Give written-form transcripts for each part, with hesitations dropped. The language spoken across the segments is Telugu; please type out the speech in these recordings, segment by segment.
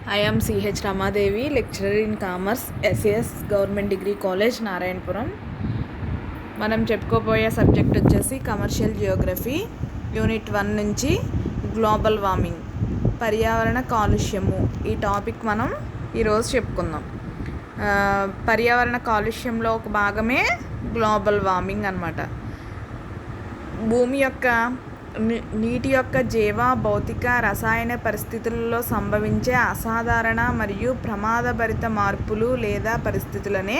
I am C.H. Ramadevi, lecturer in Commerce, SAS Government Degree College, Narayanpuram. మనం చెప్పుకోబోయే సబ్జెక్ట్ వచ్చేసి కమర్షియల్ జియోగ్రఫీ యూనిట్ 1 నుంచి గ్లోబల్ వార్మింగ్, పర్యావరణ కాలుష్యము. ఈ టాపిక్ మనం ఈరోజు చెప్పుకుందాం. పర్యావరణ కాలుష్యంలో ఒక భాగమే గ్లోబల్ వార్మింగ్ అన్నమాట. భూమి యొక్క నీటి యొక్క జీవ భౌతిక రసాయన పరిస్థితులలో సంభవించే అసాధారణ మరియు ప్రమాదభరిత మార్పులు లేదా పరిస్థితులనే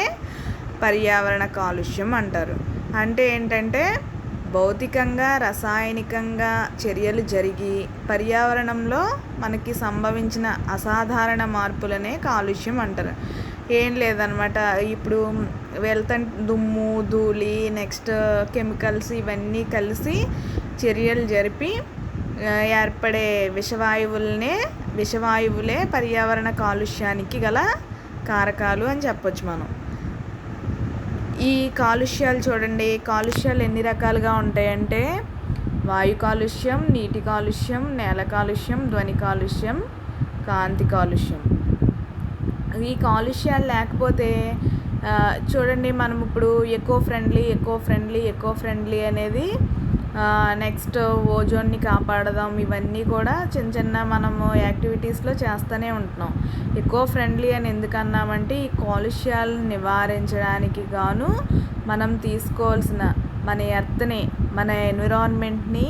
పర్యావరణ కాలుష్యం అంటారు. అంటే ఏంటంటే భౌతికంగా రసాయనికంగా చర్యలు జరిగి పర్యావరణంలో మనకి సంభవించిన అసాధారణ మార్పులనే కాలుష్యం అంటారు. ఏం లేదనమాట, ఇప్పుడు దుమ్ము ధూళి నెక్స్ట్ కెమికల్స్ ఇవన్నీ కలిసి చర్యలు జరిపి ఏర్పడే విషవాయువులే పర్యావరణ కాలుష్యానికి గల కారకాలు అని చెప్పొచ్చు మనం. ఈ కాలుష్యాలు చూడండి, కాలుష్యాలు ఎన్ని రకాలుగా ఉంటాయంటే వాయు కాలుష్యం, నీటి కాలుష్యం, నేల కాలుష్యం, ధ్వని కాలుష్యం, కాంతి కాలుష్యం. ఈ కాలుష్యాలు లేకపోతే చూడండి, మనం ఇప్పుడు ఎకో ఫ్రెండ్లీ అనేది నెక్స్ట్ ఓజోన్ని కాపాడదాం, ఇవన్నీ కూడా చిన్న చిన్న మనము యాక్టివిటీస్లో చేస్తూనే ఉంటున్నాం. ఎకో ఫ్రెండ్లీ అని ఎందుకన్నామంటే ఈ కాలుష్యాలను నివారించడానికి గాను మనం తీసుకోవాల్సిన మన ఎర్త్ని, మన ఎన్విరాన్మెంట్ని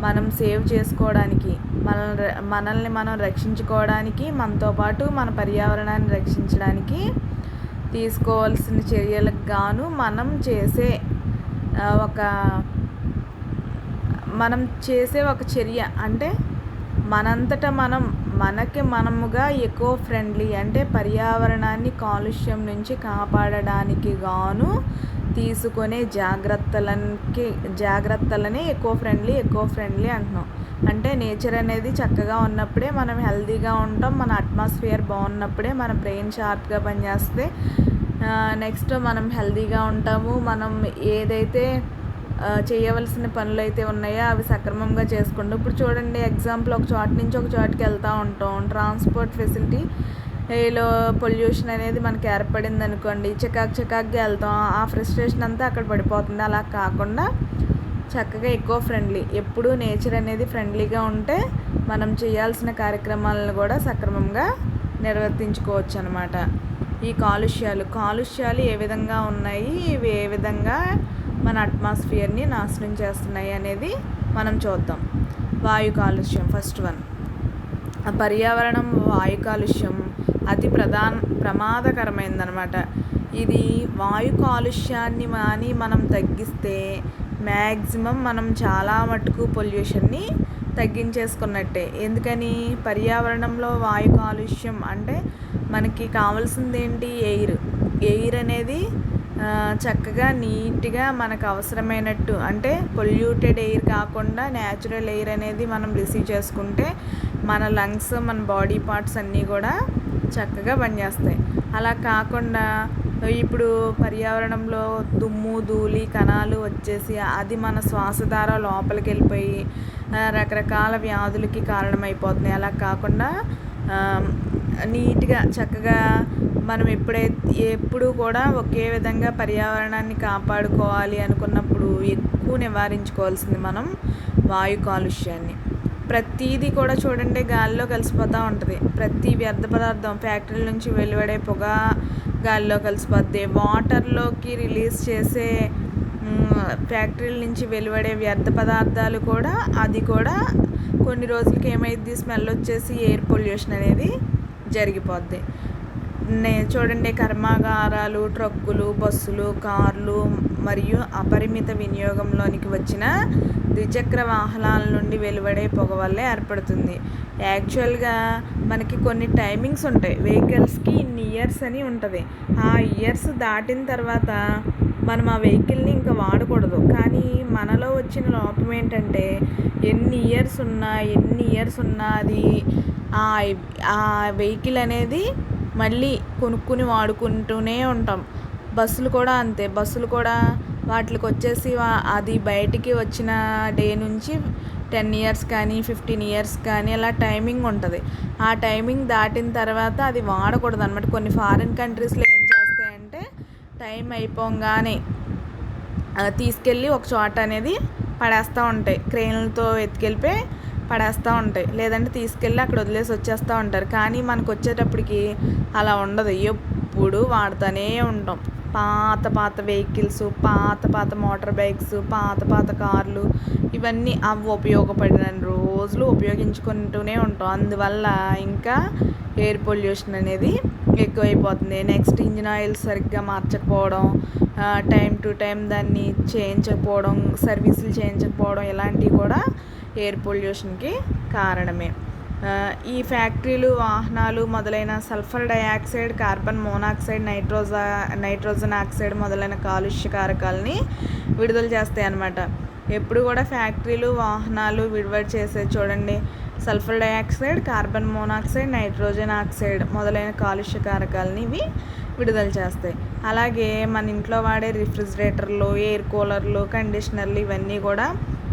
మనం సేవ్ చేసుకోవడానికి, మనల్ని మనం రక్షించుకోవడానికి, మనతో పాటు మన పర్యావరణాన్ని రక్షించడానికి తీసుకోవాల్సిన చర్యలకు గాను మనం చేసే ఒక చర్య అంటే మనముగా ఎకో ఫ్రెండ్లీ అంటే పర్యావరణాన్ని కాలుష్యం నుంచి కాపాడడానికి గాను తీసుకునే జాగ్రత్తలని ఎకో ఫ్రెండ్లీ అంటున్నాం. అంటే నేచర్ అనేది చక్కగా ఉన్నప్పుడే మనం హెల్తీగా ఉంటాం, మన అట్మాస్ఫియర్ బాగున్నప్పుడే మన బ్రెయిన్ షార్ప్గా పనిచేస్తే నెక్స్ట్ మనం హెల్తీగా ఉంటాము. మనం ఏదైతే చేయవలసిన పనులు అయితే ఉన్నాయో అవి సక్రమంగా చేసుకుంటాం. ఇప్పుడు చూడండి, ఎగ్జాంపుల్ ఒక చోట నుంచి ఒక చోటుకి వెళ్తూ ఉంటాం, ట్రాన్స్పోర్ట్ ఫెసిలిటీలో పొల్యూషన్ అనేది మనకి ఏర్పడింది అనుకోండి, చికాగ్గా వెళ్తాం, ఆ ఫ్రస్ట్రేషన్ అంతా అక్కడ పడిపోతుంది. అలా కాకుండా చక్కగా ఎకో ఫ్రెండ్లీ, ఎప్పుడూ నేచర్ అనేది ఫ్రెండ్లీగా ఉంటే మనం చేయాల్సిన కార్యక్రమాలను కూడా సక్రమంగా నిర్వర్తించుకోవచ్చు అన్నమాట. ఈ కాలుష్యాలు ఏ విధంగా ఉన్నాయి, ఇవి ఏ విధంగా మన అట్మాస్ఫియర్ని నాశనం చేస్తున్నాయి అనేది మనం చూద్దాం. వాయు కాలుష్యం ఫస్ట్ వన్. పర్యావరణం వాయు కాలుష్యం అతి ప్రమాదకరమైందనమాట. ఇది వాయు కాలుష్యాన్ని మనం తగ్గిస్తే మ్యాక్సిమం మనం చాలా మటుకు పొల్యూషన్ని తగ్గించేసుకున్నట్టే. ఎందుకని, పర్యావరణంలో వాయు కాలుష్యం అంటే మనకి కావాల్సింది ఏంటి? ఎయిర్ అనేది చక్కగా నీట్గా మనకు అవసరమైనట్టు, అంటే పొల్యూటెడ్ ఎయిర్ కాకుండా న్యాచురల్ ఎయిర్ అనేది మనం రిసీవ్ చేసుకుంటే మన లంగ్స్, మన బాడీ పార్ట్స్ అన్నీ కూడా చక్కగా పనిచేస్తాయి. అలా కాకుండా ఇప్పుడు పర్యావరణంలో దుమ్ము ధూళి కణాలు వచ్చేసి అది మన శ్వాసధార లోపలికి వెళ్ళిపోయి రకరకాల వ్యాధులకి కారణమైపోతున్నాయి. అలా కాకుండా నీట్గా చక్కగా మనం ఎప్పుడు కూడా ఒకే విధంగా పర్యావరణాన్ని కాపాడుకోవాలి అనుకున్నప్పుడు ఎక్కువ నివారించుకోవాల్సింది మనం వాయు కాలుష్యాన్ని. ప్రతిదీ కూడా చూడండి గాలిలో కలిసిపోతూ ఉంటుంది. ప్రతి వ్యర్థ పదార్థం ఫ్యాక్టరీల నుంచి వెలువడే పొగ గాలిలో కలిసిపోద్ది. వాటర్లోకి రిలీజ్ చేసే ఫ్యాక్టరీల నుంచి వెలువడే వ్యర్థ పదార్థాలు కూడా కొన్ని రోజులకి ఏమైంది, స్మెల్ వచ్చేసి ఎయిర్ పొల్యూషన్ అనేది జరిగిపోద్ది. చూడండి, కర్మాగారాలు, ట్రక్కులు, బస్సులు, కార్లు మరియు అపరిమిత వినియోగంలోనికి వచ్చిన ద్విచక్ర వాహనాల నుండి వెలువడే పొగ వల్లే ఏర్పడుతుంది. యాక్చువల్గా మనకి కొన్ని టైమింగ్స్ ఉంటాయి, వెహికల్స్కి ఇన్ని ఇయర్స్ అని ఉంటుంది. ఆ ఇయర్స్ దాటిన తర్వాత మనం ఆ వెహికల్ని ఇంకా వాడకూడదు. కానీ మనలో వచ్చిన లోపం ఏంటంటే ఎన్ని ఇయర్స్ ఉన్నా అది ఆ వెహికల్ అనేది మళ్ళీ కొనుక్కుని వాడుకుంటూనే ఉంటాం. బస్సులు కూడా అంతే. బస్సులు కూడా వాటికి వచ్చేసి అది బయటికి వచ్చిన డే నుంచి 10 ఇయర్స్ కానీ 15 ఇయర్స్ కానీ అలా టైమింగ్ ఉంటుంది. ఆ టైమింగ్ దాటిన తర్వాత అది వాడకూడదు అనమాట. కొన్ని ఫారిన్ కంట్రీస్లో ఏం చేస్తాయంటే టైం అయిపోగానే తీసుకెళ్ళి ఒక చోట అనేది పడేస్తూ ఉంటాయి, క్రెయిన్లతో ఎత్తుకెళ్ళిపోయి పడేస్తూ ఉంటాయి, లేదంటే తీసుకెళ్ళి అక్కడ వదిలేసి వచ్చేస్తూ ఉంటారు. కానీ మనకు వచ్చేటప్పటికి అలా ఉండదు, ఎప్పుడు వాడుతూనే ఉంటాం. పాత పాత వెహికల్స్, పాత పాత మోటార్ బైక్స్, పాత పాత కార్లు, ఇవన్నీ అవి ఉపయోగపడిన రోజులు ఉపయోగించుకుంటూనే ఉంటాం. అందువల్ల ఇంకా ఎయిర్ పొల్యూషన్ అనేది ఎక్కువైపోతుంది. నెక్స్ట్ ఇంజిన్ ఆయిల్ సరిగ్గా మార్చకపోవడం, టైం టు టైం దాన్ని చేయించకపోవడం, సర్వీసులు చేయించకపోవడం, ఇలాంటివి కూడా ఎయిర్ పొల్యూషన్కి కారణమే. ఈ ఫ్యాక్టరీలు, వాహనాలు మొదలైన sulphur dioxide, carbon monoxide, nitrogen oxide మొదలైన కాలుష్య కారకాలని విడుదల చేస్తాయి అన్నమాట. ఎప్పుడు కూడా ఫ్యాక్టరీలు, వాహనాలు విడుదల చేసే చూడండి, sulphur dioxide, carbon monoxide, nitrogen oxide మొదలైన కాలుష్య కారకాలని ఇవి విడుదల చేస్తాయి. అలాగే మన ఇంట్లో వాడే రిఫ్రిజిరేటర్లు, ఎయిర్ కూలర్లు, కండిషనర్లు ఇవన్నీ కూడా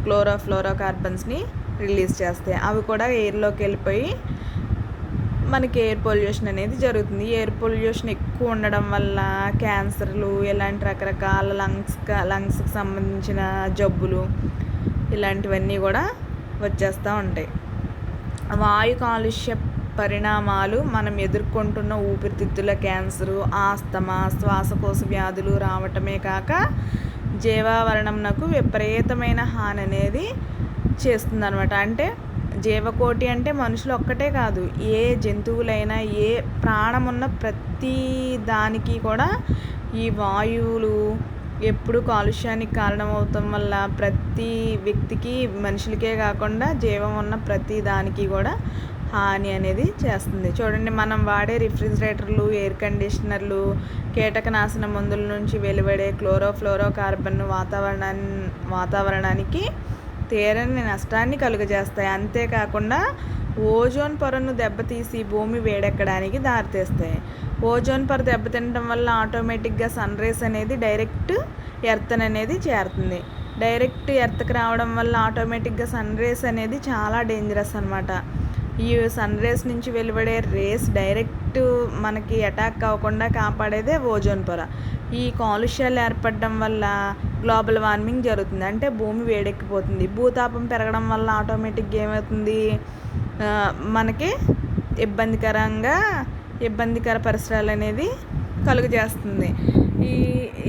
క్లోరోఫ్లోరో కార్బన్స్ని రిలీజ్ చేస్తాయి. అవి కూడా ఎయిర్లోకి వెళ్ళిపోయి మనకి ఎయిర్ పొల్యూషన్ అనేది జరుగుతుంది. ఎయిర్ పొల్యూషన్ ఎక్కువ ఉండడం వల్ల క్యాన్సర్లు, ఇలాంటి రకరకాల లంగ్స్కి సంబంధించిన జబ్బులు ఇలాంటివన్నీ కూడా వచ్చేస్తూ ఉంటాయి. వాయు కాలుష్య పరిణామాలు మనం ఎదుర్కొంటున్న ఊపిరితిత్తుల క్యాన్సరు, ఆస్తమా, శ్వాసకోశ వ్యాధులు రావటమే కాక జీవావరణంనకు విపరీతమైన హాని అనేది చేస్తుందన్నమాట. అంటే జీవకోటి అంటే మనుషులు ఒక్కటే కాదు, ఏ జంతువులైనా, ఏ ప్రాణమున్న ప్రతి దానికి కూడా ఈ వాయువులు ఎప్పుడు కాలుష్యానికి కారణమవటం వల్ల ప్రతి వ్యక్తికి, మనుషులకే కాకుండా జీవం ఉన్న ప్రతి దానికి కూడా హాని అనేది చేస్తుంది. చూడండి, మనం వాడే రిఫ్రిజిరేటర్లు, ఎయిర్ కండిషనర్లు కీటకనాశన మందుల నుంచి వెలువడే క్లోరోఫ్లోరో కార్బన్ వాతావరణానికి తీరని నష్టాన్ని కలుగజేస్తాయి. అంతేకాకుండా ఓజోన్ పొరను దెబ్బతీసి భూమి వేడెక్కడానికి దారితీస్తాయి. ఓజోన్ పొర దెబ్బతినడం వల్ల ఆటోమేటిక్గా సన్ రేస్ అనేది డైరెక్ట్ ఎర్త్ అనేది చేరుతుంది. డైరెక్ట్ ఎర్త్కి రావడం వల్ల ఆటోమేటిక్గా సన్ రేస్ అనేది చాలా డేంజరస్ అనమాట. ఈ సన్ రేస్ నుంచి వెలువడే రేస్ డైరెక్ట్ మనకి అటాక్ అవ్వకుండా కాపాడేదే ఓజోన్ పొర. ఈ కాలుష్యాలు ఏర్పడడం వల్ల గ్లోబల్ వార్మింగ్ జరుగుతుంది. అంటే భూమి వేడెక్కిపోతుంది. భూతాపం పెరగడం వల్ల ఆటోమేటిక్గా ఏమవుతుంది, మనకి ఇబ్బందికర పరిసరాలు అనేది కలుగజేస్తుంది.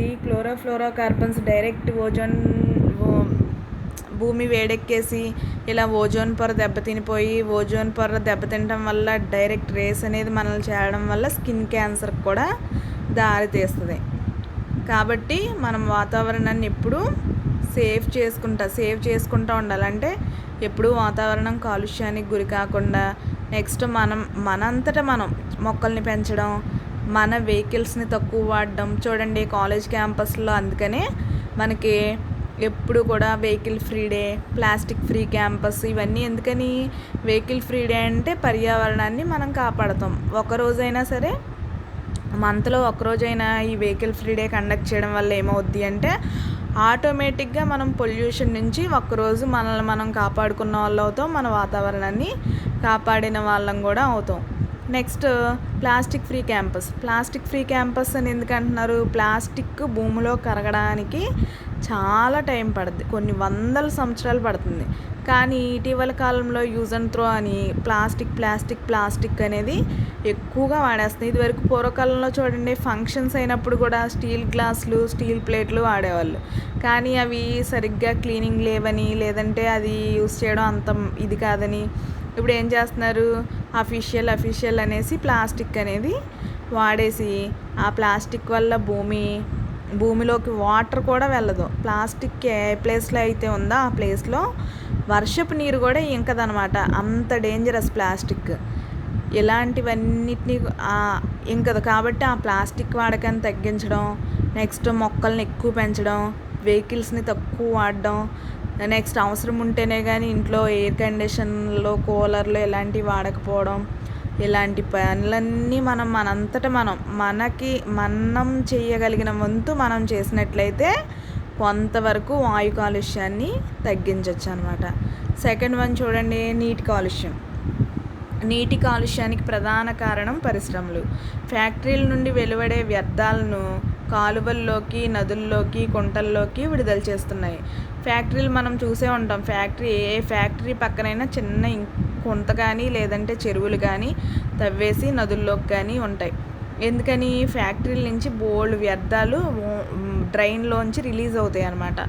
ఈ క్లోరోఫ్లోరో కార్బన్స్ డైరెక్ట్ భూమి వేడెక్కేసి ఇలా ఓజోన్ పొర దెబ్బతినిపోయి, ఓజోన్ పొర దెబ్బతినడం వల్ల డైరెక్ట్ రేస్ అనేది మనల్ని చేరడం వల్ల స్కిన్ క్యాన్సర్కి కూడా దారితీస్తుంది. కాబట్టి మనం వాతావరణాన్ని ఎప్పుడూ సేవ్ చేసుకుంటూ ఉండాలంటే ఎప్పుడూ వాతావరణం కాలుష్యానికి గురి కాకుండా, నెక్స్ట్ మనంతటా మనం మొక్కల్ని పెంచడం, మన వెహికల్స్ని తక్కువ వాడడం. చూడండి, కాలేజ్ క్యాంపస్లో అందుకనే మనకి ఎప్పుడు కూడా vehicle free day, plastic free campus ఇవన్నీ ఎందుకని? వెహికల్ ఫ్రీ డే అంటే పర్యావరణాన్ని మనం కాపాడుతాం. ఒకరోజైనా సరే, మంత్లో ఒకరోజైనా ఈ వెహికల్ ఫ్రీ డే కండక్ట్ చేయడం వల్ల ఏమవుద్ది అంటే ఆటోమేటిక్గా మనం పొల్యూషన్ నుంచి ఒక్కరోజు మనల్ని మనం కాపాడుకున్న వాళ్ళు అవుతాం, మన వాతావరణాన్ని కాపాడిన వాళ్ళం కూడా అవుతాం. నెక్స్ట్ ప్లాస్టిక్ ఫ్రీ క్యాంపస్ అని ఎందుకు అంటున్నారు? ప్లాస్టిక్ భూమిలో కరగడానికి చాలా టైం పడుతుంది, కొన్ని వందల సంవత్సరాలు పడుతుంది. కానీ ఇటీవల కాలంలో యూజ్ అండ్ త్రో అని ప్లాస్టిక్ అనేది ఎక్కువగా వాడేస్తుంది. ఇదివరకు పూర్వకాలంలో చూడండి, ఫంక్షన్స్ అయినప్పుడు కూడా స్టీల్ గ్లాసులు, స్టీల్ ప్లేట్లు వాడేవాళ్ళు. కానీ అవి సరిగ్గా క్లీనింగ్ లేవని, లేదంటే అది యూజ్ చేయడం అంత ఇది కాదని ఇప్పుడు ఏం చేస్తున్నారు, అఫీషియల్ అనేసి ప్లాస్టిక్ అనేది వాడేసి, ఆ ప్లాస్టిక్ వల్ల భూమిలోకి వాటర్ కూడా వెళ్ళదు. ప్లాస్టిక్ ఏ ప్లేస్లో అయితే ఉందో ఆ ప్లేస్లో వర్షపు నీరు కూడా ఇంకదనమాట. అంత డేంజరస్ ప్లాస్టిక్. ఇలాంటివన్నిటినీ ఇంకదు. కాబట్టి ఆ ప్లాస్టిక్ వాడకాన్ని తగ్గించడం, నెక్స్ట్ మొక్కల్ని ఎక్కువ పెంచడం, వెహికల్స్ని తక్కువ వాడడం, నెక్స్ట్ అవసరం ఉంటేనే కానీ ఇంట్లో ఎయిర్ కండిషన్లో, కూలర్లు ఇలాంటివి వాడకపోవడం, ఇలాంటి పనులన్నీ మనం చేయగలిగిన వంతు మనం చేసినట్లయితే కొంతవరకు వాయు కాలుష్యాన్ని తగ్గించవచ్చు అనమాట. సెకండ్ వన్ చూడండి, నీటి కాలుష్యం. నీటి కాలుష్యానికి ప్రధాన కారణం పరిశ్రమలు. ఫ్యాక్టరీల నుండి వెలువడే వ్యర్థాలను కాలువల్లోకి, నదుల్లోకి, కుంటల్లోకి విడుదల చేస్తున్నాయి. ఫ్యాక్టరీలు మనం చూసే ఉంటాం. ఏ ఫ్యాక్టరీ పక్కనైనా చిన్న కుంట కానీ లేదంటే చెరువులు కానీ తవ్వేసి నదుల్లోకి కానీ ఉంటాయి. ఎందుకని? ఫ్యాక్టరీల నుంచి బోల్డ్ వ్యర్థాలు డ్రైన్లోంచి రిలీజ్ అవుతాయి అన్నమాట.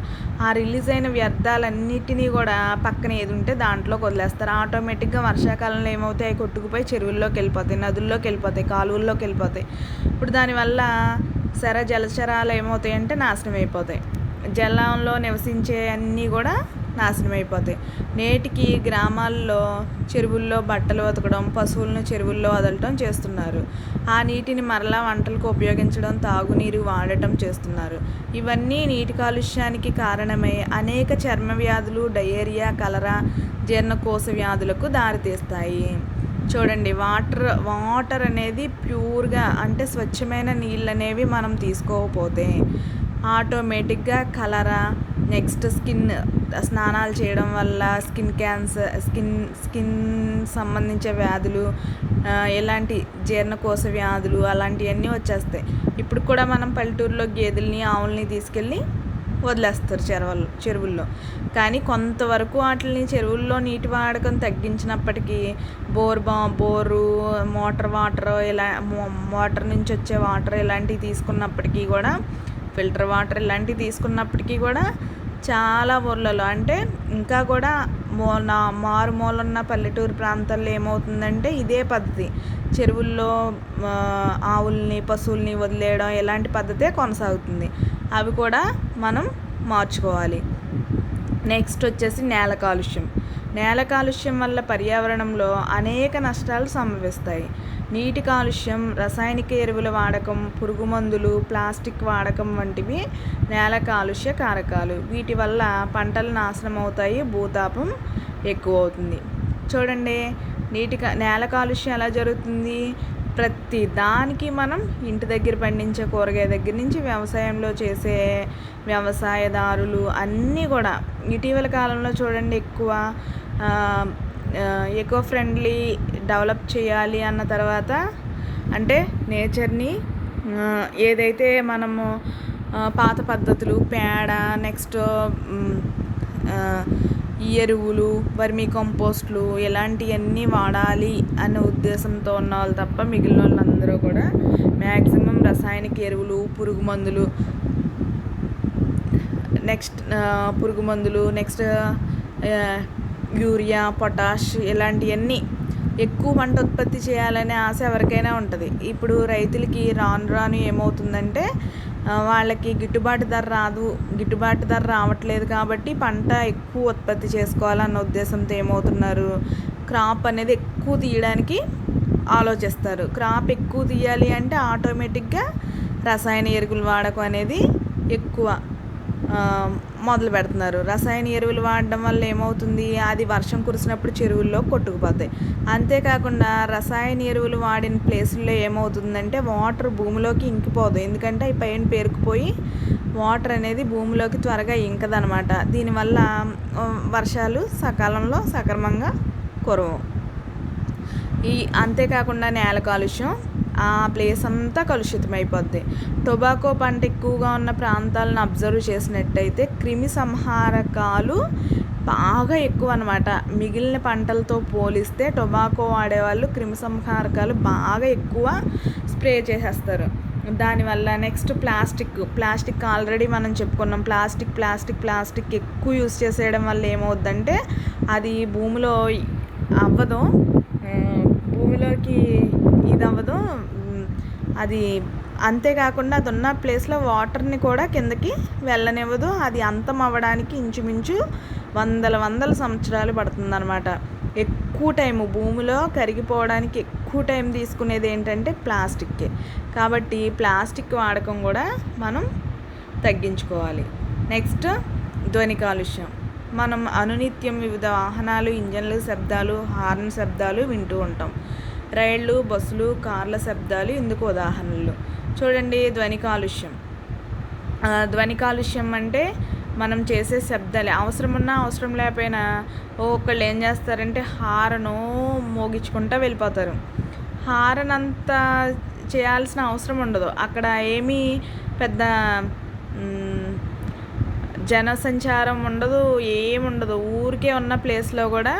ఆ రిలీజ్ అయిన వ్యర్థాలన్నిటినీ కూడా పక్కన ఏది ఉంటే దాంట్లోకి వదిలేస్తారు. ఆటోమేటిక్గా వర్షాకాలంలో ఏమవుతాయి? కొట్టుకుపోయి చెరువుల్లోకి వెళ్ళిపోతాయి, నదుల్లోకి వెళ్ళిపోతాయి, కాలువల్లోకి వెళ్ళిపోతాయి. ఇప్పుడు దానివల్ల జలచరాలు ఏమవుతాయి అంటే నాశనం అయిపోతాయి. జలంలో నివసించే అన్నీ కూడా నాశనం అయిపోతాయి. నేటికి గ్రామాల్లో చెరువుల్లో బట్టలు ఉతకడం, పశువులను చెరువుల్లో వదలటం చేస్తున్నారు. ఆ నీటిని మరలా వంటలకు ఉపయోగించడం, తాగునీరు వాడటం చేస్తున్నారు. ఇవన్నీ నీటి కాలుష్యానికి కారణమై అనేక చర్మ వ్యాధులు, డయేరియా, కలరా, జీర్ణకోశ వ్యాధులకు దారితీస్తాయి. చూడండి, వాటర్ అనేది ప్యూర్గా అంటే స్వచ్ఛమైన నీళ్ళు అనేవి మనం తీసుకోకపోతే ఆటోమేటిక్గా కలరా, నెక్స్ట్ స్నానాలు చేయడం వల్ల స్కిన్ క్యాన్సర్, స్కిన్ సంబంధించే వ్యాధులు, ఎలాంటి జీర్ణకోశ వ్యాధులు అలాంటివన్నీ వచ్చేస్తాయి. ఇప్పుడు కూడా మనం పల్లెటూరులో గేదెల్ని, ఆవుల్ని తీసుకెళ్ళి వదిలేస్తారు చెరువుల్లో. కానీ కొంతవరకు వాటిని చెరువుల్లో నీటి వాడకం తగ్గించినప్పటికీ బోరు, మోటార్ నుంచి వచ్చే వాటర్ ఇలాంటివి తీసుకున్నప్పటికీ కూడా, ఫిల్టర్ వాటర్ ఇలాంటివి తీసుకున్నప్పటికీ కూడా చాలా ఊర్లలో అంటే ఇంకా కూడా మారుమూలన్న పల్లెటూరు ప్రాంతాల్లో ఏమవుతుందంటే ఇదే పద్ధతి, చెరువుల్లో ఆవుల్ని, పశువుల్ని వదిలేయడం ఇలాంటి పద్ధతే కొనసాగుతుంది. అవి కూడా మనం మార్చుకోవాలి. నెక్స్ట్ వచ్చేసి నేల కాలుష్యం. నేల కాలుష్యం వల్ల పర్యావరణంలో అనేక నష్టాలు సంభవిస్తాయి. నీటి కాలుష్యం, రసాయనిక ఎరువుల వాడకం, పురుగుమందులు, ప్లాస్టిక్ వాడకం వంటివి నేల కాలుష్య కారకాలు. వీటి వల్ల పంటలు నాశనం అవుతాయి, భూతాపం ఎక్కువ అవుతుంది. చూడండి, నేల కాలుష్యం ఎలా జరుగుతుంది? ప్రతి దానికి మనం ఇంటి దగ్గర పండించే కూరగాయ దగ్గర నుంచి వ్యవసాయంలో చేసే వ్యవసాయదారులు అన్నీ కూడా ఇటీవల కాలంలో చూడండి ఎకో ఫ్రెండ్లీ డెవలప్ చేయాలి అన్న తర్వాత, అంటే నేచర్ని ఏదైతే మనము పాత పద్ధతులు, పేడ, నెక్స్ట్ ఎరువులు, వర్మీ కంపోస్ట్లు ఇలాంటివన్నీ వాడాలి అనే ఉద్దేశంతో ఉన్న వాళ్ళు తప్ప మిగిలిన వాళ్ళందరూ కూడా మ్యాక్సిమం రసాయనిక ఎరువులు, పురుగు మందులు, నెక్స్ట్ యూరియా, పొటాష్ ఇలాంటివన్నీ ఎక్కువ పంట ఉత్పత్తి చేయాలనే ఆశ ఎవరికైనా ఉంటుంది. ఇప్పుడు రైతులకి రాను ఏమవుతుందంటే వాళ్ళకి గిట్టుబాటు ధర రావట్లేదు కాబట్టి పంట ఎక్కువ ఉత్పత్తి చేసుకోవాలన్న ఉద్దేశంతో ఏమవుతున్నారు, క్రాప్ అనేది ఎక్కువ తీయడానికి ఆలోచిస్తారు. క్రాప్ ఎక్కువ తీయాలి అంటే ఆటోమేటిక్గా రసాయన ఎరువుల వాడకం అనేది ఎక్కువ మొదలు పెడుతున్నారు. రసాయన ఎరువులు వాడడం వల్ల ఏమవుతుంది, అది వర్షం కురిసినప్పుడు చెరువుల్లో కొట్టుకుపోతాయి. అంతేకాకుండా రసాయన ఎరువులు వాడిన ప్లేసుల్లో ఏమవుతుందంటే వాటర్ భూమిలోకి ఇంకిపోదు. ఎందుకంటే అవి పైన పేరుకుపోయి వాటర్ అనేది భూమిలోకి త్వరగా ఇంకదనమాట. దీనివల్ల వర్షాలు సకాలంలో సక్రమంగా కురవు. అంతేకాకుండా నేల కాలుష్యం, ఆ ప్లేస్ అంతా కలుషితమైపోద్ది. టొబాకో పంట ఎక్కువగా ఉన్న ప్రాంతాలను అబ్జర్వ్ చేసినట్టయితే క్రిమి సంహారకాలు బాగా ఎక్కువ అనమాట. మిగిలిన పంటలతో పోలిస్తే టొబాకో వాడేవాళ్ళు క్రిమి సంహారకాలు బాగా ఎక్కువ స్ప్రే చేసేస్తారు. దానివల్ల నెక్స్ట్ ప్లాస్టిక్ ఆల్రెడీ మనం చెప్పుకున్నాం. ప్లాస్టిక్ ఎక్కువ యూజ్ చేసేయడం వల్ల ఏమవుద్దంటే అది భూమిలో అవ్వదు, భూమిలోకి ఇది అవ్వదు. అది అంతేకాకుండా అది ఉన్న ప్లేస్లో వాటర్ని కూడా కిందకి వెళ్ళనివ్వదు. అది అంతం అవ్వడానికి ఇంచుమించు వందల సంవత్సరాలు పడుతుందన్నమాట. ఎక్కువ టైము భూమిలో కరిగిపోవడానికి ఎక్కువ టైం తీసుకునేది ఏంటంటే ప్లాస్టిక్కే. కాబట్టి ప్లాస్టిక్ వాడకం కూడా మనం తగ్గించుకోవాలి. నెక్స్ట్ ధ్వని కాలుష్యం. మనం అనునిత్యం వివిధ వాహనాలు, ఇంజన్లు శబ్దాలు, హార్న్ శబ్దాలు వింటూ ఉంటాం. రైళ్ళు, బస్సులు, కార్ల శబ్దాలు ఇందుకు ఉదాహరణలు. చూడండి, ధ్వని కాలుష్యం ధ్వని కాలుష్యం అంటే మనం చేసే శబ్దాలే. అవసరం ఉన్నా అవసరం లేకపోయినా ఒక్కొక్కళ్ళు ఏం చేస్తారంటే హారను మోగించుకుంటూ వెళ్ళిపోతారు. హారన్ అంత చేయాల్సిన అవసరం ఉండదు. అక్కడ ఏమీ పెద్ద జనసంచారం ఉండదు, ఏముండదు. ఊరికే ఉన్న ప్లేస్లో కూడా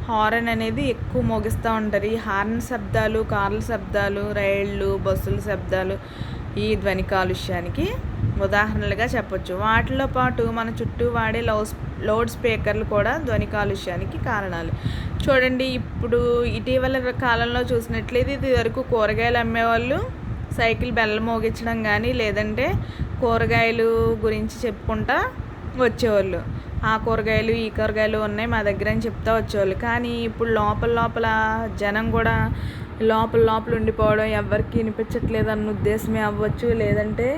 హారన్ అనేది ఎక్కువ మోగిస్తూ ఉంటారు. ఈ హార్న్ శబ్దాలు, కార్ల శబ్దాలు, రైళ్ళు, బస్సుల శబ్దాలు ఈ ధ్వని కాలుష్యానికి ఉదాహరణలుగా చెప్పొచ్చు. వాటిలో పాటు మన చుట్టూ వాడే లౌడ్ స్పీకర్లు కూడా ధ్వని కాలుష్యానికి కారణాలు. చూడండి, ఇప్పుడు ఇటీవల కాలంలో చూసినట్లయితే ఇది వరకు కూరగాయలు అమ్మేవాళ్ళు సైకిల్ బెల్ల మోగించడం కానీ, లేదంటే కూరగాయలు గురించి చెప్పుకుంటా వచ్చేవాళ్ళు. ఆ కూరగాయలు ఈ కూరగాయలు ఉన్నాయి మా దగ్గర అని చెప్తా వచ్చేవాళ్ళు. కానీ ఇప్పుడు లోపల జనం కూడా లోపల ఉండిపోవడం, ఎవరికి వినిపించట్లేదు అన్న ఉద్దేశమే అవ్వచ్చు, లేదంటే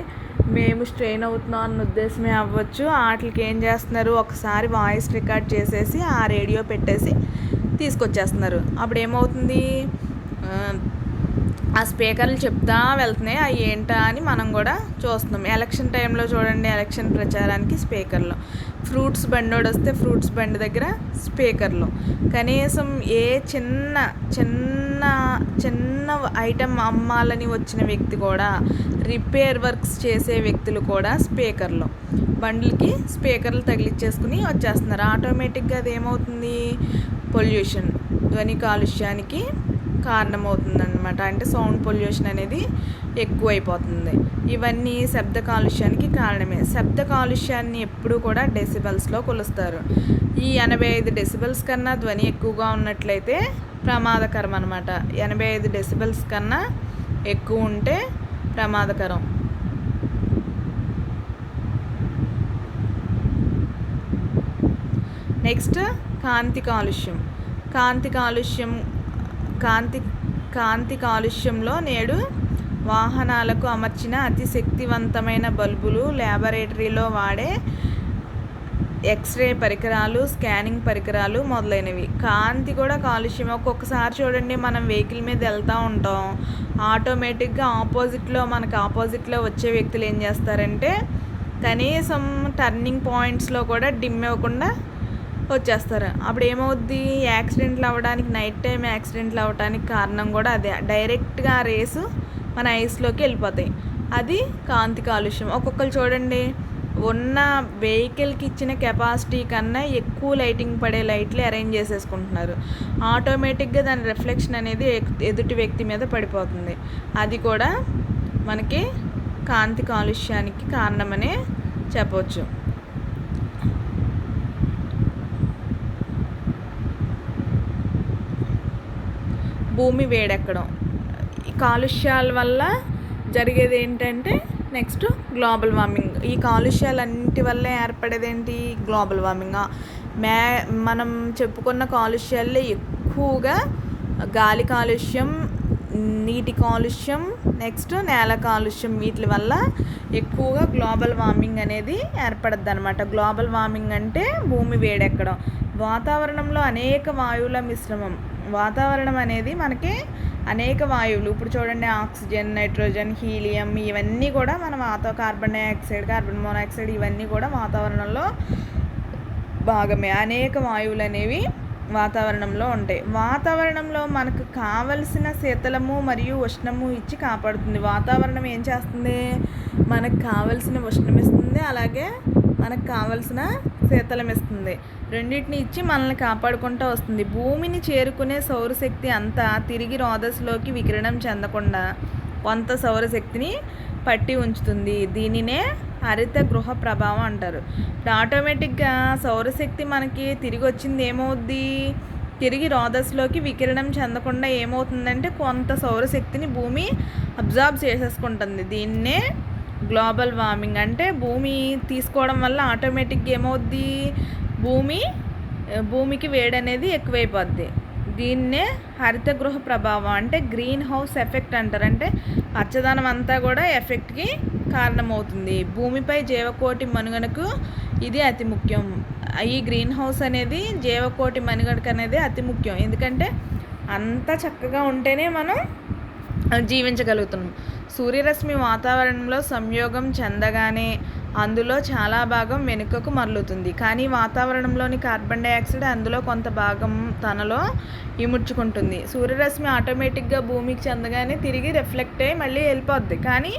మేము స్ట్రెయిన్ అవుతున్నాం అన్న ఉద్దేశమే అవ్వచ్చు. వాటికి ఏం చేస్తున్నారు, ఒకసారి వాయిస్ రికార్డ్ చేసేసి ఆ రేడియో పెట్టేసి తీసుకొచ్చేస్తున్నారు. అప్పుడు ఏమవుతుంది, ఆ స్పీకర్లు చెప్తా వెళ్తున్నాయి అవి ఏంటా అని మనం కూడా చూస్తున్నాం. ఎలక్షన్ టైంలో చూడండి, ఎలక్షన్ ప్రచారానికి స్పీకర్లు. ఫ్రూట్స్ బండోడు వస్తే ఫ్రూట్స్ బండి దగ్గర స్పీకర్లు. కనీసం ఏ చిన్న చిన్న చిన్న ఐటెం అమ్మాలని వచ్చిన వ్యక్తి కూడా, రిపేర్ వర్క్స్ చేసే వ్యక్తులు కూడా స్పీకర్లు, బండ్లకి స్పీకర్లు తగిలిచ్చేసుకుని వచ్చేస్తున్నారు. ఆటోమేటిక్గా అది ఏమవుతుంది, పొల్యూషన్, ధ్వని కాలుష్యానికి కారణమవుతుందన్నమాట. అంటే సౌండ్ పొల్యూషన్ అనేది ఎక్కువైపోతుంది. ఇవన్నీ శబ్ద కాలుష్యానికి కారణమే. శబ్ద కాలుష్యాన్ని ఎప్పుడూ కూడా డెసిబల్స్లో కొలుస్తారు. ఈ 85 డెసిబల్స్ కన్నా ధ్వని ఎక్కువగా ఉన్నట్లయితే ప్రమాదకరం అన్నమాట. 85 డెసిబల్స్ కన్నా ఎక్కువ ఉంటే ప్రమాదకరం. నెక్స్ట్ కాంతి కాలుష్యం. కాంతి కాలుష్యంలో నేడు వాహనాలకు అమర్చిన అతి శక్తివంతమైన బల్బులు, ల్యాబొరేటరీలో వాడే ఎక్స్రే పరికరాలు, స్కానింగ్ పరికరాలు మొదలైనవి. కాంతి కూడా కాలుష్యం. ఒక్కొక్కసారి చూడండి, మనం వెహికల్ మీద వెళ్తూ ఉంటాం, ఆటోమేటిక్గా మనకు ఆపోజిట్లో వచ్చే వ్యక్తులు ఏం చేస్తారంటే కనీసం టర్నింగ్ పాయింట్స్లో కూడా డిమ్ ఇవ్వకుండా వచ్చేస్తారు. అప్పుడు ఏమవుద్ది, యాక్సిడెంట్లు అవ్వడానికి, నైట్ టైం యాక్సిడెంట్లు అవ్వడానికి కారణం కూడా అదే. డైరెక్ట్గా ఆ రేసు మన ఐస్లోకి వెళ్ళిపోతాయి. అది కాంతి కాలుష్యం. ఒక్కొక్కరు చూడండి, ఉన్న వెహికల్కి ఇచ్చిన కెపాసిటీ కన్నా ఎక్కువ లైటింగ్ పడే లైట్లు అరేంజ్ చేసేసుకుంటున్నారు. ఆటోమేటిక్గా దాని రిఫ్లెక్షన్ అనేది ఎదుటి వ్యక్తి మీద పడిపోతుంది. అది కూడా మనకి కాంతి కాలుష్యానికి కారణమనే చెప్పవచ్చు. భూమి వేడెక్కడం. ఈ కాలుష్యాల వల్ల జరిగేది ఏంటంటే నెక్స్ట్ గ్లోబల్ వార్మింగ్. ఈ కాలుష్యాలన్నిటి వల్ల ఏర్పడేది ఏంటి, గ్లోబల్ వార్మింగ్. మనం చెప్పుకున్న కాలుష్యాల్లో ఎక్కువగా గాలి కాలుష్యం, నీటి కాలుష్యం, నెక్స్ట్ నేల కాలుష్యం, వీటి వల్ల ఎక్కువగా గ్లోబల్ వార్మింగ్ అనేది ఏర్పడుద్ది అనమాట. గ్లోబల్ వార్మింగ్ అంటే భూమి వేడెక్కడం. వాతావరణంలో అనేక వాయువుల మిశ్రమం. వాతావరణం అనేది మనకి అనేక వాయువులు, ఇప్పుడు చూడండి, ఆక్సిజన్, నైట్రోజన్, హీలియం, ఇవన్నీ కూడా మన కార్బన్ డైఆక్సైడ్, కార్బన్ మోనాక్సైడ్, ఇవన్నీ కూడా వాతావరణంలో భాగమే. అనేక వాయువులు అనేవి వాతావరణంలో ఉంటాయి. వాతావరణంలో మనకు కావలసిన శీతలము మరియు ఉష్ణము ఇచ్చి కాపాడుతుంది. వాతావరణం ఏం చేస్తుంది, మనకు కావలసిన ఉష్ణం ఇస్తుంది, అలాగే మనకు కావలసిన శీతలం ఇస్తుంది. రెండింటిని ఇచ్చి మనల్ని కాపాడుకుంటూ వస్తుంది. భూమిని చేరుకునే సౌరశక్తి అంతా తిరిగి రోదస్లోకి వికిరణం చెందకుండా కొంత సౌరశక్తిని పట్టి ఉంచుతుంది. దీనినే హరిత గృహ ప్రభావం అంటారు. ఇప్పుడు ఆటోమేటిక్గా సౌరశక్తి మనకి తిరిగి వచ్చింది, ఏమవుద్ది, తిరిగి రోదస్లోకి వికిరణం చెందకుండా ఏమవుతుందంటే కొంత సౌరశక్తిని భూమి అబ్జార్బ్ చేసేసుకుంటుంది. దీన్నే గ్లోబల్ వార్మింగ్ అంటే. భూమి తీసుకోవడం వల్ల ఆటోమేటిక్గా ఏమవుద్ది, భూమికి వేడి అనేది ఎక్కువైపోద్ది. దీన్నే హరిత గృహ ప్రభావం అంటే గ్రీన్ హౌస్ ఎఫెక్ట్ అంటారు. అంటే పచ్చదనం అంతా కూడా ఎఫెక్ట్కి కారణమవుతుంది. భూమిపై జీవకోటి మనుగడకు ఇది అతి ముఖ్యం. ఈ గ్రీన్ హౌస్ అనేది జీవకోటి మనుగడకు అనేది అతి ముఖ్యం. ఎందుకంటే అంత చక్కగా ఉంటేనే మనం జీవించగలుగుతున్నాం. సూర్యరశ్మి వాతావరణంలో సంయోగం చెందగానే అందులో చాలా భాగం వెనుకకు మరలుతుంది. కానీ వాతావరణంలోని కార్బన్ డయాక్సైడ్ అందులో కొంత భాగం తనలో ఇముడ్చుకుంటుంది. సూర్యరశ్మి ఆటోమేటిక్గా భూమికి చెందగానే తిరిగి రిఫ్లెక్ట్ అయ్యి మళ్ళీ వెళ్ళిపోద్ది. కానీ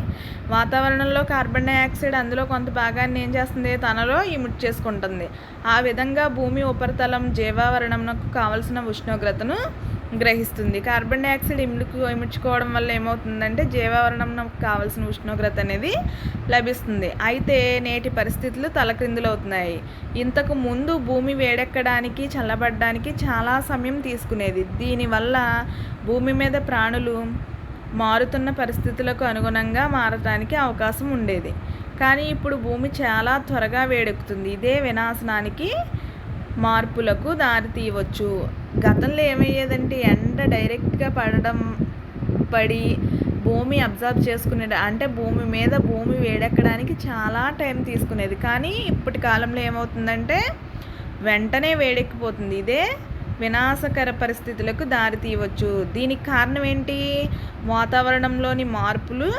వాతావరణంలో కార్బన్ డయాక్సైడ్ అందులో కొంత భాగాన్ని ఏం చేస్తుంది, తనలో ఇముడ్చేసుకుంటుంది. ఆ విధంగా భూమి ఉపరితలం జీవావరణంకు కావలసిన ఉష్ణోగ్రతను గ్రహిస్తుంది. కార్బన్ డయాక్సైడ్ ఇముడ్చుకోవడం వల్ల ఏమవుతుందంటే జీవావరణంకు కావాల్సిన ఉష్ణోగ్రత అనేది లభిస్తుంది. అయితే నేటి పరిస్థితులు తలక్రిందులవుతున్నాయి. ఇంతకు ముందు భూమి వేడెక్కడానికి చల్లబడడానికి చాలా సమయం తీసుకునేది. దీనివల్ల భూమి మీద ప్రాణులు మారుతున్న పరిస్థితులకు అనుగుణంగా మారటానికి అవకాశం ఉండేది. కానీ ఇప్పుడు భూమి చాలా త్వరగా వేడెక్కుతుంది. ఇదే వినాశనానికి మార్పులకు దారితీయవచ్చు. గతంలో ఏమయ్యేదంటే ఎండ డైరెక్ట్గా పడి భూమి అబ్జర్వ్ చేసుకునేది, అంటే భూమి వేడెక్కడానికి చాలా టైం తీసుకునేది. కానీ ఇప్పటి కాలంలో ఏమవుతుందంటే వెంటనే వేడెక్కిపోతుంది. ఇదే వినాశకర పరిస్థితులకు దారితీయవచ్చు. దీనికి కారణం ఏంటి? వాతావరణంలోని మార్పులు,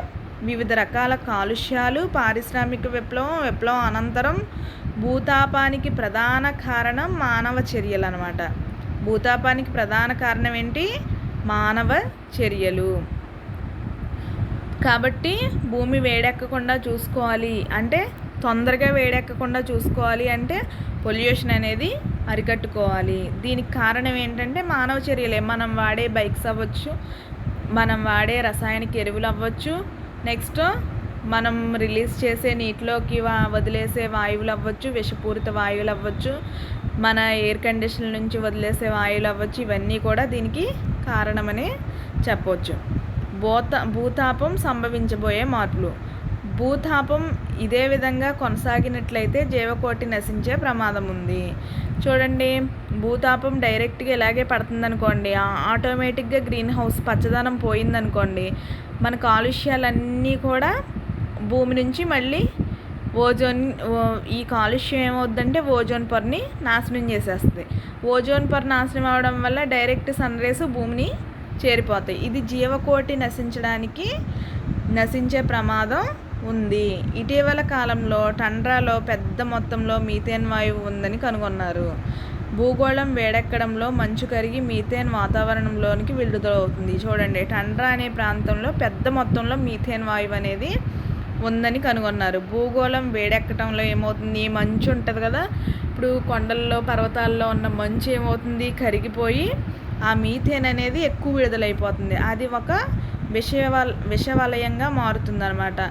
వివిధ రకాల కాలుష్యాలు, పారిశ్రామిక విప్లవం అనంతరం భూతాపానికి ప్రధాన కారణం మానవ చర్యలు అన్నమాట. భూతాపానికి ప్రధాన కారణం ఏంటి? మానవ చర్యలు. కాబట్టి భూమి వేడెక్కకుండా చూసుకోవాలి అంటే, తొందరగా వేడెక్కకుండా చూసుకోవాలి అంటే పొల్యూషన్ అనేది అరికట్టుకోవాలి. దీనికి కారణం ఏంటంటే మానవ చర్యలే. మనం వాడే బైక్స్ అవ్వచ్చు, మనం వాడే రసాయనిక ఎరువులు అవ్వచ్చు, నెక్స్ట్ మనం రిలీజ్ చేసే నీటిలోకి వదిలేసే వాయువులు అవ్వచ్చు, విషపూరిత వాయువులు అవ్వచ్చు, మన ఎయిర్ కండిషనర్ నుంచి వదిలేసే వాయువులు అవ్వచ్చు. ఇవన్నీ కూడా దీనికి కారణమని చెప్పవచ్చు. భూతాపం సంభవించబోయే మార్పులు. భూతాపం ఇదే విధంగా కొనసాగినట్లయితే జీవకోటి నశించే ప్రమాదం ఉంది. చూడండి, భూతాపం డైరెక్ట్గా ఇలాగే పడుతుందనుకోండి, ఆటోమేటిక్గా గ్రీన్ హౌస్ పచ్చదనం పోయిందనుకోండి, మన కాలుష్యాలన్నీ కూడా భూమి నుంచి మళ్ళీ ఈ కాలుష్యం ఏమవుద్దంటే ఓజోన్ పొరని నాశనం చేసేస్తుంది. ఓజోన్ పొర నాశనం అవడం వల్ల డైరెక్ట్ సన్ రేస్ భూమిని చేరిపోతాయి. ఇది జీవకోటి నశించే ప్రమాదం ఉంది. ఇటీవల కాలంలో టండ్రాలో పెద్ద మొత్తంలో మీథేన్ వాయువు ఉందని కనుగొన్నారు. భూగోళం వేడెక్కడంలో మంచు కరిగి మీథేన్ వాతావరణంలోనికి విడుదలవుతుంది. చూడండి, టండ్రా అనే ప్రాంతంలో పెద్ద మొత్తంలో మీథేన్ వాయువు అనేది ఉందని కనుగొన్నారు. భూగోళం వేడెక్కడంలో ఏమవుతుంది, మంచు ఉంటుంది కదా, ఇప్పుడు కొండల్లో పర్వతాల్లో ఉన్న మంచు ఏమవుతుంది, కరిగిపోయి ఆ మీథేన్ అనేది ఎక్కువ విడుదలైపోతుంది. అది ఒక విషవలయంగా మారుతుందన్నమాట.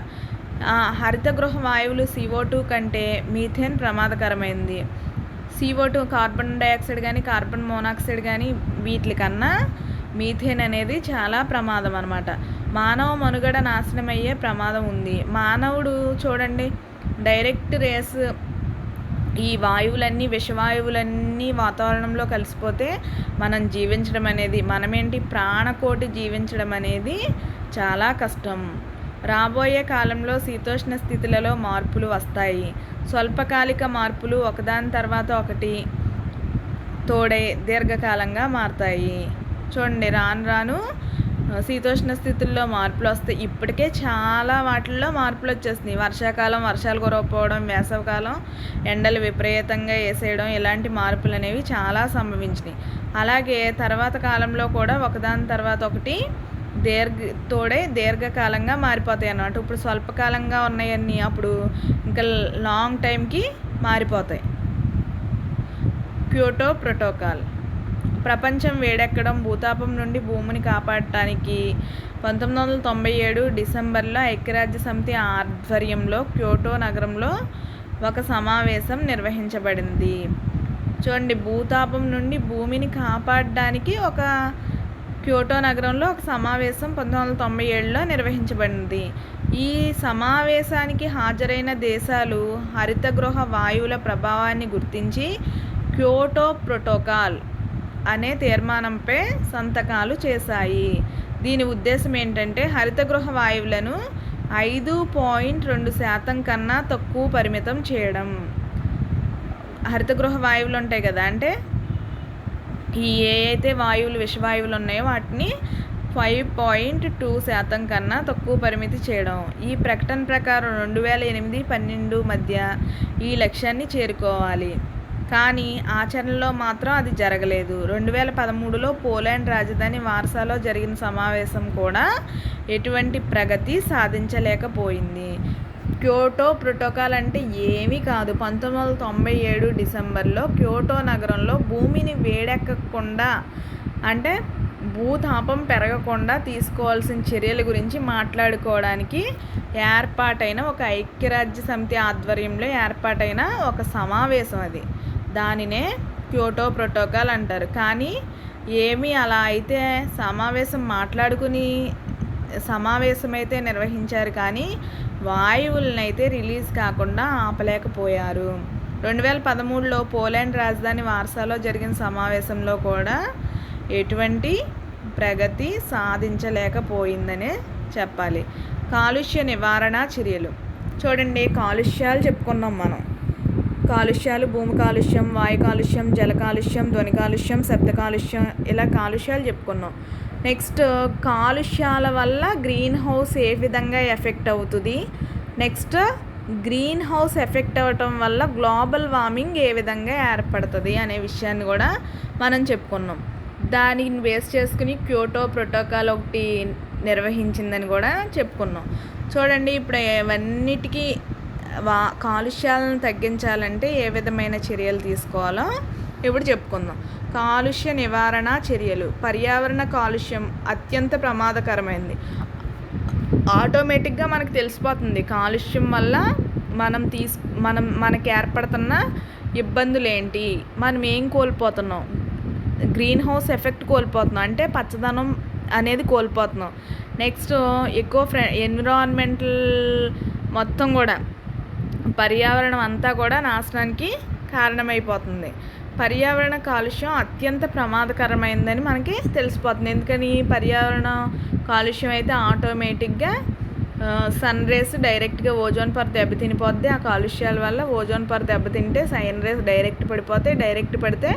హరితగృహ వాయువులు CO2 కంటే మీథేన్ ప్రమాదకరమైంది. CO2 కార్బన్ డయాక్సైడ్ కానీ కార్బన్ మోనాక్సైడ్ కానీ వీటికన్నా మీథేన్ అనేది చాలా ప్రమాదం అన్నమాట. మానవ మనుగడ నాశనమయ్యే ప్రమాదం ఉంది. మానవుడు చూడండి, డైరెక్ట్ రేస్ ఈ వాయువులన్నీ విషవాయువులన్నీ వాతావరణంలో కలిసిపోతే మనం జీవించడం అనేది, మనమేంటి ప్రాణకోటి జీవించడం అనేది చాలా కష్టం. రాబోయే కాలంలో శీతోష్ణ స్థితులలో మార్పులు వస్తాయి. స్వల్పకాలిక మార్పులు ఒకదాని తర్వాత ఒకటి తోడై దీర్ఘకాలంగా మారతాయి. చూడండి, రాను శీతోష్ణ స్థితుల్లో మార్పులు వస్తాయి. ఇప్పటికే చాలా వాటిల్లో మార్పులు వచ్చేస్తున్నాయి. వర్షాకాలం వర్షాలు కురవకపోవడం, వేసవికాలం ఎండలు విపరీతంగా వేసేయడం, ఇలాంటి మార్పులు అనేవి చాలా సంభవించినాయి. అలాగే తర్వాత కాలంలో కూడా ఒకదాని తర్వాత ఒకటి దీర్ఘకాలంగా మారిపోతాయి అన్నమాట. ఇప్పుడు స్వల్పకాలంగా ఉన్నాయన్నీ అప్పుడు ఇంకా లాంగ్ టైంకి మారిపోతాయి. Kyoto protocol. ప్రపంచం వేడెక్కడం, భూతాపం నుండి భూమిని కాపాడటానికి 1997 డిసెంబర్లో ఐక్యరాజ్యసమితి ఆధ్వర్యంలో క్యోటో నగరంలో ఒక సమావేశం నిర్వహించబడింది. చూడండి, భూతాపం నుండి భూమిని కాపాడడానికి ఒక క్యోటో నగరంలో ఒక సమావేశం 1997లో నిర్వహించబడింది. ఈ సమావేశానికి హాజరైన దేశాలు హరితగృహ వాయువుల ప్రభావాన్ని గుర్తించి క్యోటో ప్రోటోకాల్ అనే తీర్మానంపై సంతకాలు చేశాయి. దీని ఉద్దేశం ఏంటంటే హరితగృహ వాయువులను 5.2% కన్నా తక్కువ పరిమితం చేయడం. హరితగృహ వాయువులు ఉంటాయి కదా, అంటే ఈ ఏ అయితే వాయువులు విషవాయువులు ఉన్నాయో వాటిని 5.2% కన్నా తక్కువ పరిమితి చేయడం. ఈ ప్రకటన ప్రకారం 2008-12 మధ్య ఈ లక్ష్యాన్ని చేరుకోవాలి. కానీ ఆచరణలో మాత్రం అది జరగలేదు. 2013లో పోలాండ్ రాజధాని వార్సాలో జరిగిన సమావేశం కూడా ఎటువంటి ప్రగతి సాధించలేకపోయింది. క్యోటో ప్రోటోకాల్ అంటే ఏమీ కాదు. 1997 డిసెంబర్లో క్యోటో నగరంలో భూమిని వేడెక్కకుండా అంటే భూతాపం పెరగకుండా తీసుకోవాల్సిన చర్యల గురించి మాట్లాడుకోవడానికి ఏర్పాటైన ఒక ఐక్యరాజ్య సమితి ఆధ్వర్యంలో ఏర్పాటైన ఒక సమావేశం అది. దానినే క్యోటో ప్రోటోకాల్ అంటారు. కానీ ఏమీ అలా అయితే సమావేశం అయితే నిర్వహించారు, కానీ వాయువులనైతే రిలీజ్ కాకుండా ఆపలేకపోయారు. 2013లో పోలాండ్ రాజధాని వార్సాలో జరిగిన సమావేశంలో కూడా ఎటువంటి ప్రగతి సాధించలేకపోయిందనే చెప్పాలి. కాలుష్య నివారణ చర్యలు చూడండి. కాలుష్యాలు చెప్పుకున్నాం మనం. కాలుష్యాలు భూమి కాలుష్యం, వాయు కాలుష్యం, జల కాలుష్యం, ధ్వని కాలుష్యం, శబ్ద కాలుష్యం, ఇలా కాలుష్యాలు చెప్పుకున్నాం. నెక్స్ట్ కాలుష్యాల వల్ల గ్రీన్ హౌస్ ఏ విధంగా ఎఫెక్ట్ అవుతుంది, నెక్స్ట్ గ్రీన్ హౌస్ ఎఫెక్ట్ అవ్వటం వల్ల గ్లోబల్ వార్మింగ్ ఏ విధంగా ఏర్పడుతుంది అనే విషయాన్ని కూడా మనం చెప్పుకున్నాం. దానిని బేస్ చేసుకుని క్యోటో ప్రోటోకాల్ ఒకటి నిర్వహించిందని కూడా చెప్పుకున్నాం. చూడండి, ఇప్పుడు ఇవన్నిటికీ కాలుష్యాలను తగ్గించాలంటే ఏ విధమైన చర్యలు తీసుకోవాలో ఇప్పుడు చెప్పుకుందాం. కాలుష్య నివారణ చర్యలు. పర్యావరణ కాలుష్యం అత్యంత ప్రమాదకరమైనది. ఆటోమేటిక్గా మనకు తెలిసిపోతుంది కాలుష్యం వల్ల మనకి ఏర్పడుతున్న ఇబ్బందులు ఏంటి, మనం ఏం కోల్పోతున్నాం. గ్రీన్ హౌస్ ఎఫెక్ట్ కోల్పోతున్నాం అంటే పచ్చదనం అనేది కోల్పోతున్నాం. నెక్స్ట్ ఎన్విరాన్మెంటల్ మొత్తం కూడా పర్యావరణం అంతా కూడా నాశనానికి కారణమైపోతుంది. పర్యావరణ కాలుష్యం అత్యంత ప్రమాదకరమైందని మనకి తెలిసిపోతుంది. ఎందుకని పర్యావరణ కాలుష్యం అయితే ఆటోమేటిక్గా సన్ రేస్ డైరెక్ట్గా ఓజోన్ పొర దెబ్బతినిపోద్ది. ఆ కాలుష్యాల వల్ల ఓజోన్ పొర దెబ్బతింటే సన్ రేస్ డైరెక్ట్ పడిపోతాయి. డైరెక్ట్ పడితే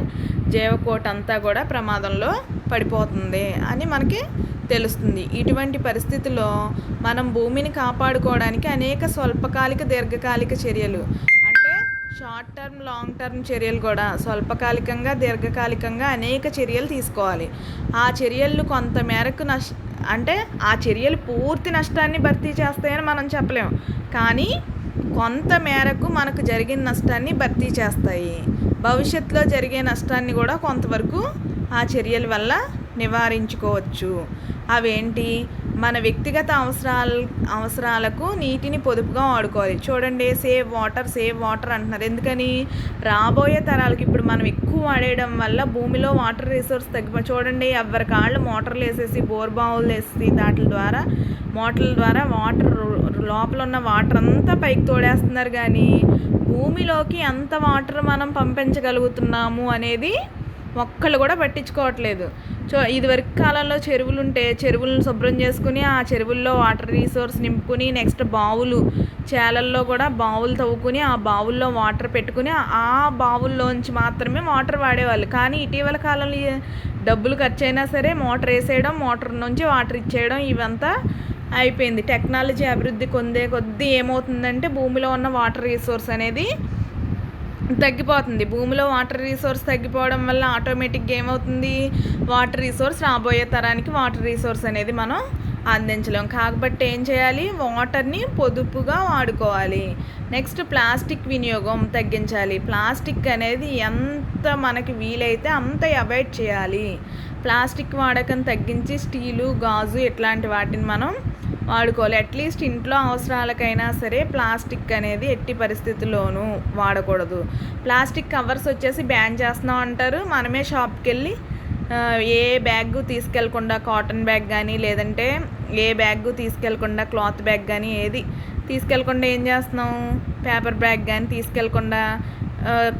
జీవకోటి అంతా కూడా ప్రమాదంలో పడిపోతుంది అని మనకి తెలుస్తుంది. ఇటువంటి పరిస్థితుల్లో మనం భూమిని కాపాడుకోవడానికి అనేక స్వల్పకాలిక దీర్ఘకాలిక చర్యలు అంటే షార్ట్ టర్మ్ లాంగ్ టర్మ్ చర్యలు కూడా స్వల్పకాలికంగా దీర్ఘకాలికంగా అనేక చర్యలు తీసుకోవాలి. ఆ చర్యలు కొంత మేరకు అంటే ఆ చర్యలు పూర్తి నష్టాన్ని భర్తీ చేస్తాయని మనం చెప్పలేము, కానీ కొంత మేరకు మనకు జరిగిన నష్టాన్ని భర్తీ చేస్తాయి. భవిష్యత్తులో జరిగే నష్టాన్ని కూడా కొంతవరకు ఆ చర్యల వల్ల నివారించుకోవచ్చు. అవేంటి? మన వ్యక్తిగత అవసరాలకు నీటిని పొదుపుగా వాడుకోవాలి. చూడండి, సేవ్ వాటర్ అంటున్నారు. ఎందుకని? రాబోయే తరాలకి ఇప్పుడు మనం ఎక్కువ వాడేయడం వల్ల భూమిలో వాటర్ రిసోర్స్ చూడండి, ఎవరి కాళ్ళు మోటార్లు వేసేసి బోర్ బావులు వేసి మోటార్ల ద్వారా వాటర్ లోపల ఉన్న వాటర్ అంతా పైకి తోడేస్తున్నారు, కానీ భూమిలోకి ఎంత వాటర్ మనం పంపించగలుగుతున్నాము అనేది ఒక్కళ్ళు కూడా పట్టించుకోవట్లేదు. ఇదివరకు కాలంలో చెరువులను శుభ్రం చేసుకుని ఆ చెరువుల్లో వాటర్ రిసోర్స్ నింపుకుని నెక్స్ట్ చేలల్లో కూడా బావులు తవ్వుకుని ఆ బావుల్లో వాటర్ పెట్టుకుని ఆ బావుల్లోంచి మాత్రమే వాటర్ వాడేవాళ్ళు. కానీ ఇటీవల కాలంలో డబ్బులు ఖర్చు అయినా సరే మోటార్ వేసేయడం, మోటార్ నుంచి వాటర్ ఇచ్చేయడం ఇవంతా అయిపోయింది. టెక్నాలజీ అభివృద్ధి కొద్దీ ఏమవుతుందంటే భూమిలో ఉన్న వాటర్ రిసోర్స్ అనేది తగ్గిపోతుంది. భూమిలో వాటర్ రిసోర్స్ తగ్గిపోవడం వల్ల ఆటోమేటిక్గా ఏమవుతుంది, వాటర్ రిసోర్స్ రాబోయే తరానికి వాటర్ రిసోర్స్ అనేది మనం అందించలేం. కాబట్టి ఏం చేయాలి? వాటర్ని పొదుపుగా వాడుకోవాలి. నెక్స్ట్ ప్లాస్టిక్ వినియోగం తగ్గించాలి. ప్లాస్టిక్ అనేది ఎంత మనకి వీలైతే అంత అవాయిడ్ చేయాలి. ప్లాస్టిక్ వాడకం తగ్గించి స్టీలు, గాజు ఇట్లాంటి వాటిని మనం వాడుకోవాలి. అట్లీస్ట్ ఇంట్లో అవసరాలకైనా సరే ప్లాస్టిక్ అనేది ఎట్టి పరిస్థితుల్లోనూ వాడకూడదు. ప్లాస్టిక్ కవర్స్ వచ్చేసి బ్యాన్ చేస్తున్నాం అంటారు. మనమే షాప్కి వెళ్ళి ఏ బ్యాగ్ తీసుకెళ్లకుండా కాటన్ బ్యాగ్ కానీ లేదంటే ఏ బ్యాగ్ తీసుకెళ్లకుండా క్లాత్ బ్యాగ్ కానీ ఏది తీసుకెళ్లకుండా ఏం చేస్తున్నాం, పేపర్ బ్యాగ్ కానీ తీసుకెళ్లకుండా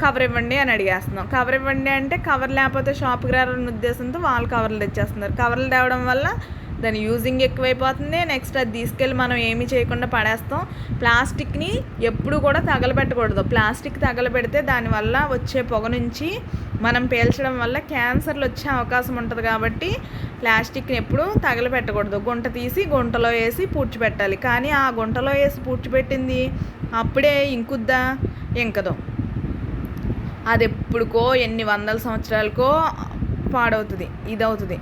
కవర్ ఇవ్వండి అని అడిగేస్తున్నాం. కవర్ ఇవ్వండి అంటే కవర్ లేకపోతే షాప్కి రావాలనే ఉద్దేశంతో వాళ్ళు కవర్లు తెచ్చేస్తున్నారు. కవర్లు తేవడం వల్ల దాని యూజింగ్ ఎక్కువైపోతుంది. నెక్స్ట్ అది తీసుకెళ్ళి మనం ఏమీ చేయకుండా పడేస్తాం. ప్లాస్టిక్ని ఎప్పుడు కూడా తగలబెట్టకూడదు. ప్లాస్టిక్ తగలబెడితే దానివల్ల వచ్చే పొగ నుంచి మనం పీల్చడం వల్ల క్యాన్సర్లు వచ్చే అవకాశం ఉంటుంది. కాబట్టి ప్లాస్టిక్ని ఎప్పుడు తగలబెట్టకూడదు. గుంట తీసి గుంటలో వేసి పూడ్చిపెట్టాలి. కానీ ఆ గుంటలో వేసి పూడ్చిపెట్టింది అప్పుడే ఇంకుద్దా? ఇంకదు. అది ఎప్పుడుకో ఎన్ని వందల సంవత్సరాలకో పాడవుతుంది, ఇదవుతుంది.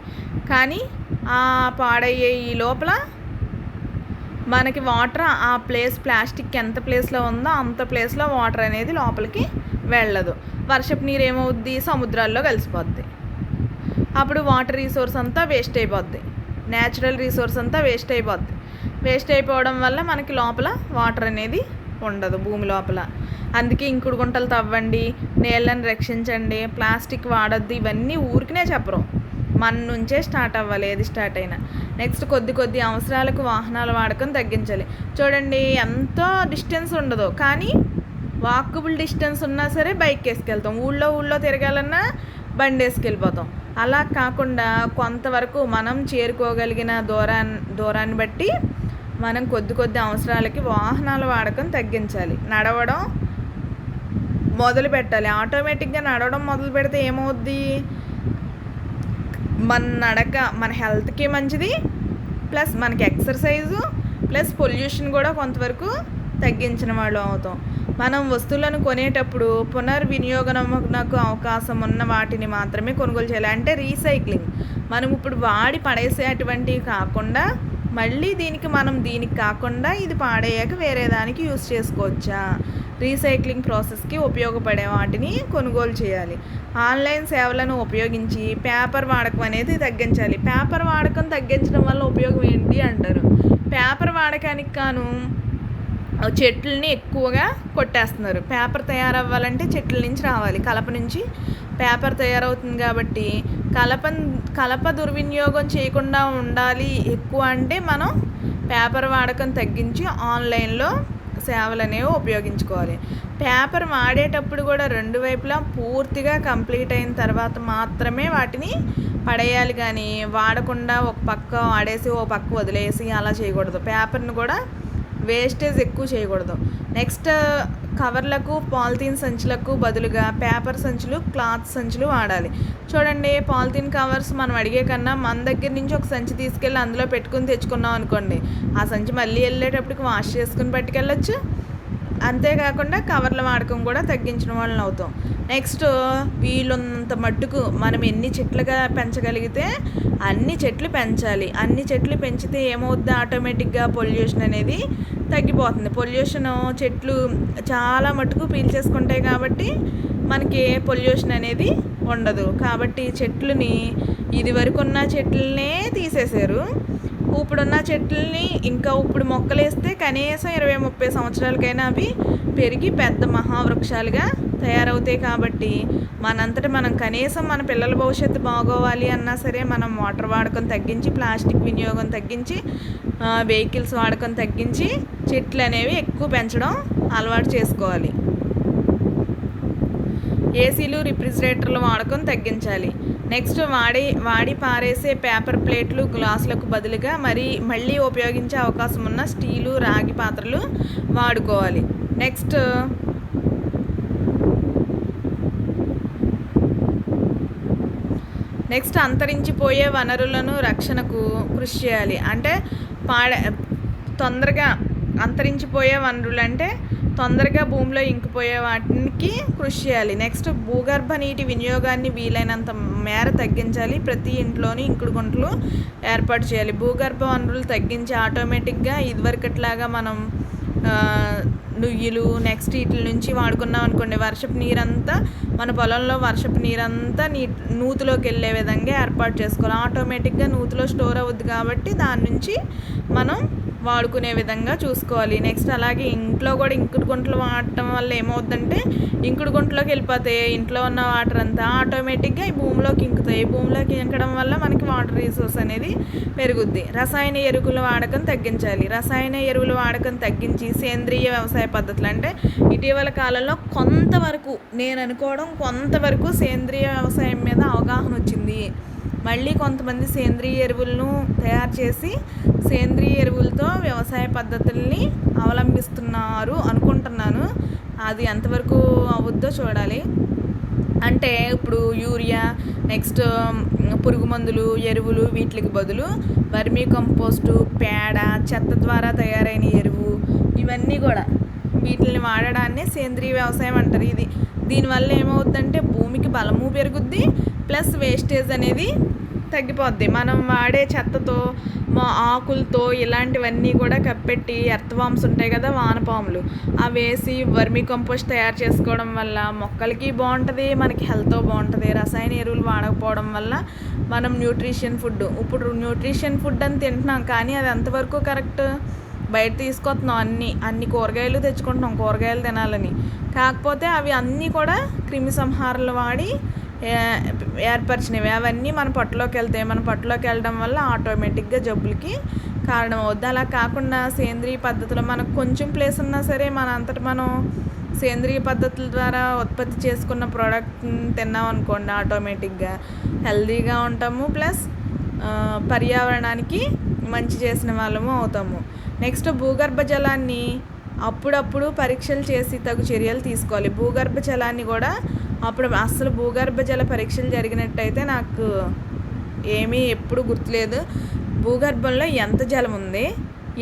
కానీ ఆ పాడయ్యే ఈ లోపల మనకి వాటర్ ఆ ప్లాస్టిక్ ఎంత ప్లేస్లో ఉందో అంత ప్లేస్లో వాటర్ అనేది లోపలికి వెళ్ళదు. వర్షపు నీరు ఏమవుద్ది? సముద్రాల్లో కలిసిపోద్ది. అప్పుడు వాటర్ రీసోర్స్ అంతా వేస్ట్ అయిపోద్ది. న్యాచురల్ రిసోర్స్ అంతా వేస్ట్ అయిపోద్ది. వేస్ట్ అయిపోవడం వల్ల మనకి లోపల వాటర్ అనేది ఉండదు భూమి లోపల. అందుకే ఇంకుడు గుంటలు తవ్వండి, నీళ్ళని రక్షించండి, ప్లాస్టిక్ వాడొద్దు, ఇవన్నీ ఊరికనే చెప్పరు. మన నుంచే స్టార్ట్ అవ్వాలి ఏది స్టార్ట్ అయినా. నెక్స్ట్ కొద్ది అవసరాలకు వాహనాల వాడకం తగ్గించాలి. చూడండి, ఎంతో డిస్టెన్స్ ఉండదు, కానీ వాకబుల్ డిస్టెన్స్ ఉన్నా సరే బైక్ వేసుకెళ్తాం. ఊళ్ళో తిరగాలన్నా బండి వేసుకెళ్ళిపోతాం. అలా కాకుండా కొంతవరకు మనం చేరుకోగలిగిన దూరాన్ని బట్టి మనం కొద్ది అవసరాలకి వాహనాల వాడకం తగ్గించాలి. నడవడం మొదలు పెట్టాలి. ఆటోమేటిక్గా నడవడం మొదలు పెడితే ఏమవుద్ది? మన నడక మన హెల్త్కి మంచిది, ప్లస్ మనకి ఎక్సర్సైజు, ప్లస్ పొల్యూషన్ కూడా కొంతవరకు తగ్గించిన వాళ్ళు అవుతాం. మనం వస్తువులను కొనేటప్పుడు పునర్వినియోగనకు అవకాశం ఉన్న వాటిని మాత్రమే కొనుగోలు చేయాలి. అంటే రీసైక్లింగ్. మనం ఇప్పుడు వాడి పడేసేటువంటివి కాకుండా మళ్ళీ దీనికి కాకుండా ఇది పాడయ్యాక వేరే దానికి యూస్ చేసుకోవచ్చా, రీసైక్లింగ్ ప్రాసెస్కి ఉపయోగపడే వాటిని కొనుగోలు చేయాలి. ఆన్లైన్ సేవలను ఉపయోగించి పేపర్ వాడకం అనేది తగ్గించాలి. పేపర్ వాడకం తగ్గించడం వల్ల ఉపయోగం ఏంటి అంటారు. పేపర్ వాడకానికి కాను చెట్లని ఎక్కువగా కొట్టేస్తున్నారు. పేపర్ తయారవ్వాలంటే చెట్ల నుంచి రావాలి, కలప నుంచి పేపర్ తయారవుతుంది. కాబట్టి కలప దుర్వినియోగం చేయకుండా ఉండాలి ఎక్కువ అంటే మనం పేపర్ వాడకం తగ్గించి ఆన్లైన్లో సేవలు అనేవి ఉపయోగించుకోవాలి. పేపర్ వాడేటప్పుడు కూడా రెండు వైపులా పూర్తిగా కంప్లీట్ అయిన తర్వాత మాత్రమే వాటిని పడేయాలి. కానీ వాడకుండా ఒక పక్క వాడేసి ఓ పక్క వదిలేసి అలా చేయకూడదు. పేపర్ని కూడా వేస్టేజ్ ఎక్కువ చేయకూడదు. నెక్స్ట్ కవర్లకు పాలిథీన్ సంచులకు బదులుగా పేపర్ సంచులు, క్లాత్ సంచులు వాడాలి. చూడండి, పాలిథీన్ కవర్స్ మనం అడిగే కన్నా మన దగ్గర నుంచి ఒక సంచి తీసుకెళ్ళి అందులో పెట్టుకుని తెచ్చుకున్నాం అనుకోండి, ఆ సంచి మళ్ళీ వెళ్ళేటప్పటికి వాష్ చేసుకుని పట్టుకెళ్ళచ్చు. అంతేకాకుండా కవర్ల వాడకం కూడా తగ్గించిన వాళ్ళని అవుతాం. నెక్స్ట్ వీలున్నంత మట్టుకు మనం ఎన్ని చెట్లుగా పెంచగలిగితే అన్ని చెట్లు పెంచాలి. అన్ని చెట్లు పెంచితే ఏమవుద్ది? ఆటోమేటిక్గా పొల్యూషన్ అనేది తగ్గిపోతుంది. చెట్లు చాలా మటుకు పీల్చేసుకుంటాయి కాబట్టి మనకి పొల్యూషన్ అనేది ఉండదు. కాబట్టి చెట్లని ఇదివరకు ఉన్న చెట్లనే తీసేశారు. ఇప్పుడున్న చెట్లని ఇప్పుడు మొక్కలు వేస్తే కనీసం 20-30 సంవత్సరాలకైనా అవి పెరిగి పెద్ద మహావృక్షాలుగా తయారవుతాయి. కాబట్టి మనంతటా మనం కనీసం మన పిల్లల భవిష్యత్తు బాగోవాలి అన్నా సరే మనం వాటర్ వాడకం తగ్గించి, ప్లాస్టిక్ వినియోగం తగ్గించి, వెహికల్స్ వాడకం తగ్గించి చెట్లు అనేవి ఎక్కువ పెంచడం అలవాటు చేసుకోవాలి. ఏసీలు, రిఫ్రిజిరేటర్ల వాడకం తగ్గించాలి. నెక్స్ట్ వాడి పారేసే పేపర్ ప్లేట్లు, గ్లాసులకు బదులుగా మళ్ళీ ఉపయోగించే అవకాశం ఉన్న స్టీలు, రాగి పాత్రలు వాడుకోవాలి. నెక్స్ట్ అంతరించిపోయే వనరులను రక్షణకు కృషి చేయాలి. అంటే తొందరగా అంతరించిపోయే వనరులు అంటే తొందరగా భూమిలో ఇంకిపోయే వాటికి కృషి చేయాలి. నెక్స్ట్ భూగర్భ నీటి వినియోగాన్ని వీలైనంత మేర తగ్గించాలి. ప్రతి ఇంట్లోని ఇంకుడు గుంటలు ఏర్పాటు చేయాలి. భూగర్భ వనరులు తగ్గించి ఆటోమేటిక్గా ఇదివరకట్లాగా మనం నుయ్యిలు నెక్స్ట్ వీటి నుంచి వాడుకున్నాం అనుకోండి, వర్షపు నీరంతా మన పొలంలో నూతిలోకి వెళ్ళే విధంగా ఏర్పాటు చేసుకోవాలి. ఆటోమేటిక్గా నూతిలో స్టోర్ అవుద్ది కాబట్టి దాని నుంచి మనం వాడుకునే విధంగా చూసుకోవాలి. నెక్స్ట్ అలాగే ఇంట్లో కూడా ఇంకుడు గుంటలు వాడటం వల్ల ఏమవుతుందంటే ఇంకుడు గుంటలోకి వెళ్ళిపోతే ఇంట్లో ఉన్న వాటర్ అంతా ఆటోమేటిక్గా ఈ భూమిలోకి ఇంకుతాయి. భూమిలోకి ఇంకడం వల్ల మనకి వాటర్ రిసోర్స్ అనేది పెరుగుద్ది. రసాయన ఎరువుల వాడకం తగ్గించాలి. రసాయన ఎరువుల వాడకం తగ్గించి సేంద్రియ వ్యవసాయ పద్ధతులు అంటే ఇటీవల కాలంలో కొంతవరకు సేంద్రియ వ్యవసాయం మీద అవగాహన వచ్చింది. మళ్ళీ కొంతమంది సేంద్రియ ఎరువులను తయారు చేసి సేంద్రియ ఎరువులతో వ్యవసాయ పద్ధతుల్ని అవలంబిస్తున్నారు అనుకుంటున్నాను. అది ఎంతవరకు అవుద్దో చూడాలి. అంటే ఇప్పుడు యూరియా, నెక్స్ట్ పురుగు మందులు, ఎరువులు వీటికి బదులు వర్మీ కంపోస్టు, పేడ, చెత్త ద్వారా తయారైన ఎరువు, ఇవన్నీ కూడా వీటిని వాడడాన్ని సేంద్రీయ వ్యవసాయం అంటారు. దీనివల్ల ఏమవుద్దంటే భూమికి బలము పెరుగుద్ది, ప్లస్ వేస్టేజ్ అనేది తగ్గిపోద్ది. మనం వాడే చెత్తతో, ఆకులతో ఇలాంటివన్నీ కూడా కప్పెట్టి ఎర్త్వామ్స్ ఉంటాయి కదా, వానపాములు, అవి వేసి వర్మీ కంపోస్ట్ తయారు చేసుకోవడం వల్ల మొక్కలకి బాగుంటుంది, మనకి హెల్త్ బాగుంటుంది. రసాయన ఎరువులు వాడకపోవడం వల్ల మనం ఇప్పుడు న్యూట్రిషన్ ఫుడ్ అని తింటున్నాం, కానీ అది ఎంతవరకు కరెక్ట్? బయట తీసుకొస్తున్నాం, అన్ని కూరగాయలు తెచ్చుకుంటున్నాం కూరగాయలు తినాలని, కాకపోతే అవి అన్నీ కూడా క్రిమి సంహారాలు వాడి ఏర్పరిచినవి. అవన్నీ మన పొట్టలోకి వెళ్తాయి. మన పొట్టలోకి వెళ్ళడం వల్ల ఆటోమేటిక్గా జబ్బులకి కారణం అవుద్ది. అలా కాకుండా సేంద్రియ పద్ధతిలో మనకు కొంచెం ప్లేస్ ఉన్నా సరే మన అంతటి మనం సేంద్రియ పద్ధతుల ద్వారా ఉత్పత్తి చేసుకున్న ప్రోడక్ట్ని తిన్నాం అనుకోండి, ఆటోమేటిక్గా హెల్తీగా ఉంటాము, ప్లస్ పర్యావరణానికి మంచి చేసిన వాళ్ళము అవుతాము. నెక్స్ట్ భూగర్భ జలాన్ని అప్పుడప్పుడు పరీక్షలు చేసి తగు చర్యలు తీసుకోవాలి. భూగర్భ జలాన్ని కూడా అసలు భూగర్భ జల పరీక్షలు జరిగినట్టయితే నాకు ఏమీ ఎప్పుడు గుర్తులేదు. భూగర్భంలో ఎంత జలం ఉంది,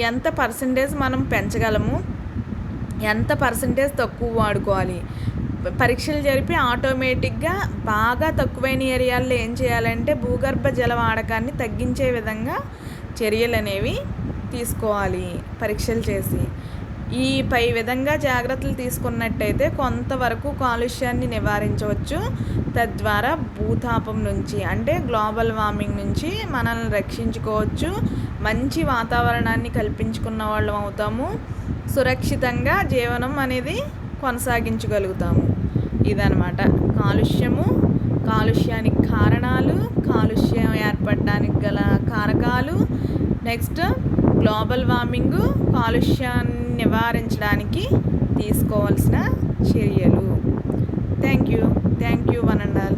ఎంత పర్సంటేజ్ మనం పెంచగలము, ఎంత పర్సంటేజ్ తక్కువ వాడుకోవాలి, పరీక్షలు జరిపి ఆటోమేటిక్గా బాగా తక్కువైన ఏరియాల్లో ఏం చేయాలంటే భూగర్భ జల వాడకాన్ని తగ్గించే విధంగా చర్యలు అనేవి తీసుకోవాలి పరీక్షలు చేసి. ఈ పై విధంగా జాగ్రత్తలు తీసుకున్నట్టయితే కొంతవరకు కాలుష్యాన్ని నివారించవచ్చు. తద్వారా భూతాపం నుంచి, అంటే గ్లోబల్ వార్మింగ్ నుంచి మనల్ని రక్షించుకోవచ్చు. మంచి వాతావరణాన్ని కల్పించుకున్న వాళ్ళం అవుతాము. సురక్షితంగా జీవనం అనేది కొనసాగించగలుగుతాము. ఇదనమాట కాలుష్యానికి కారణాలు, కాలుష్యం ఏర్పడడానికి గల కారకాలు, నెక్స్ట్ గ్లోబల్ వార్మింగ్, కాలుష్యాన్ని నివారించడానికి తీసుకోవాల్సిన చర్యలు. Thank you one and all.